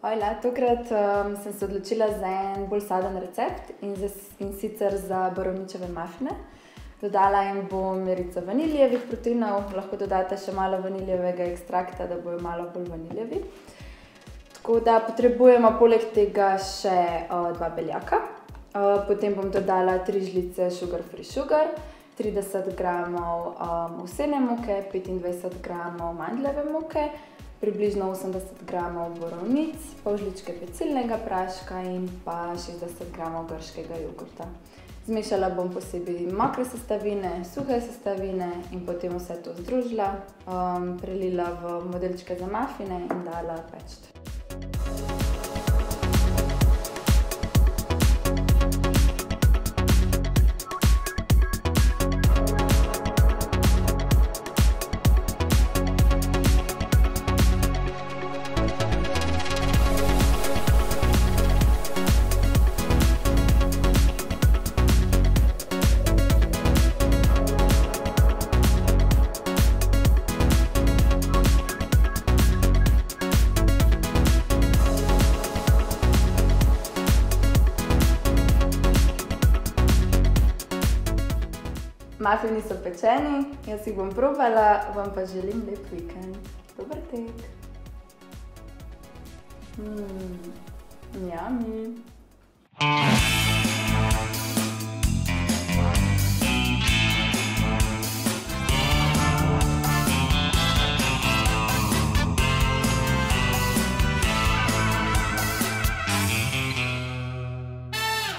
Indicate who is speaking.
Speaker 1: Hojla, tokrat sem se odločila za en bolj saden recept in sicer za borovničeve mafine. Dodala jim bom merico vaniljevih proteinov, lahko dodate še malo vaniljevega ekstrakta, da bojo malo bolj vaniljevi. Tako da potrebujemo poleg tega še 2 beljaka. Potem bom dodala 3 žlice sugar free sugar, 30 gramov ovsene moke, 25 gramov mandljeve moke, približno 80 gramov borovnic, pol žličke pecilnega praška in pa 60 gramov grškega jogurta. Zmešala bom posebej mokre sestavine, suhe sestavine in potem vse to združila, prelila v modelčke za mafine in dala peči. Mafini so pečeni, jaz jih bom probala, vam pa želim lep vikend. Dober tek! Yummy!